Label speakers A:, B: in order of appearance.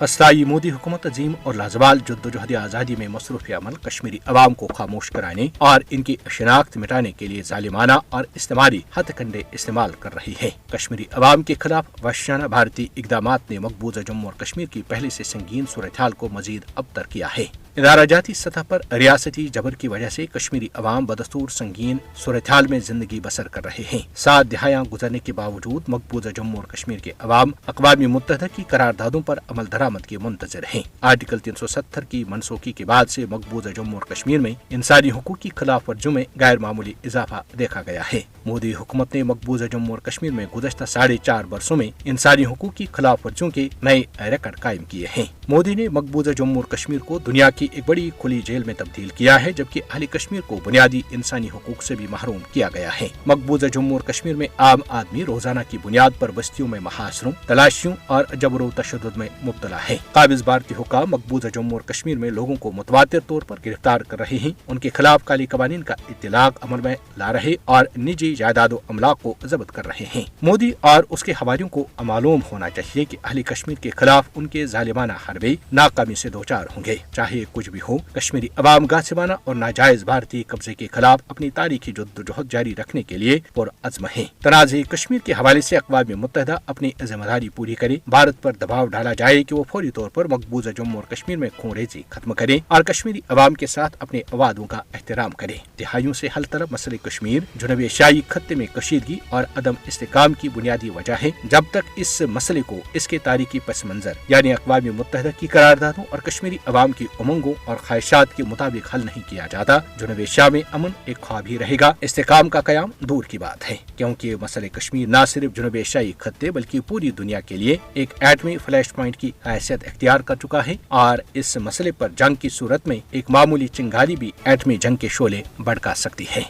A: استائی मोदी हुकूमत अजीम और लाजवाल जद्दोजहद आज़ादी में मसरूफ़ अमल कश्मीरी अवाम को खामोश कराने और इनकी शनाख्त मिटाने के लिए जालिमाना और इस्तेमाली हथकंडे इस्तेमाल कर रही है। कश्मीरी अवाम के खिलाफ वहशाना भारतीय इक़दामात ने मकबूजा जम्मू और कश्मीर की पहले से संगीन सूरत हाल को मजीद अबतर किया है। इदारा जाती सतह पर रियासती जबर की वजह से कश्मीरी अवाम बदस्तूर संगीन सूरत हाल में जिंदगी बसर कर रहे हैं। 7 दिहाइयां गुजरने के बावजूद मकबूजा जम्मू और कश्मीर के अवाम अक़वाम मुत्तहदा की करारदादों पर अमल दरामद के मुंतज़िर हैं। आर्टिकल 370 की मनसूखी के बाद से मकबूजा जम्मू और कश्मीर में इंसानी हुकूक की खिलाफ वर्जियों में गैर मामूली इजाफा देखा गया है। मोदी हुकूमत ने मकबूजा जम्मू और कश्मीर में गुज़श्ता 4.5 बरसों में इंसानी हुकूक की खिलाफ वर्जियों के नए रिकॉर्ड कायम किए हैं। मोदी ने मकबूजा जम्मू और कश्मीर को दुनिया की एक बड़ी खुली जेल में तब्दील किया है, जबकि अहले कश्मीर को बुनियादी इंसानी हुकूक से भी महरूम किया गया है। मकबूजा जम्मू और कश्मीर में आम आदमी रोजाना की बुनियाद पर बस्तियों में महासरों, तलाशियों और जबरो तशद्दुद में मुब्तला है। काबिज भारतीय हुक्काम मकबूजा जम्मू और कश्मीर में लोगों को मुतवातिर तौर पर गिरफ्तार कर रहे हैं, उनके खिलाफ काले कवानीन का इत्तलाक अमल में ला रहे और निजी जायदाद अमलाक को जब्त कर रहे हैं। मोदी और उसके हवारियों को मालूम होना चाहिए कि अहले कश्मीर के खिलाफ उनके जालिमाना हरबे नाकामी से दोचार होंगे। चाहे कुछ भी हो, कश्मीरी अवाम गासिबाना और नाजायज भारतीय कब्जे के खिलाफ अपनी तारीखी जद्दोजहद जारी रखने के लिए पुरअज़्म है। तनाज़े कश्मीर के हवाले से अक़वाम मुत्तहदा अपनी जिम्मेदारी पूरी करे। भारत पर दबाव डाला जाए कि वो फौरी तौर पर मकबूजा जम्मू और कश्मीर में खूनरेज़ी खत्म करे और कश्मीरी अवाम के साथ अपने वादों का एहतराम करे। दिहाइयों से हल तलब मसले कश्मीर जुनूब एशियाई खत्ते में कशीदगी और अदम इस्तेकाम की बुनियादी वजह है। जब तक इस मसले को इसके तारीखी पस मंजर यानी अक़वाम मुत्तहदा की करारदादों और कश्मीरी अवाम की उमंगों और ख्वाहिशात के मुताबिक हल नहीं किया जाता, जुनूब एशिया में अमन एक ख्वाब ही रहेगा। इस्तेकाम का कयाम दूर की बात है, क्योंकि मसले कश्मीर न सिर्फ जुनूब एशियाई खत्ते बल्कि पूरी दुनिया के लिए एक एटमी फ्लैश पॉइंट की हैसियत इख्तियार कर चुका है और इस मसले पर जंग की सूरत में एक मामूली चिंगारी भी एटमी जंग के शोले भड़का सकती है।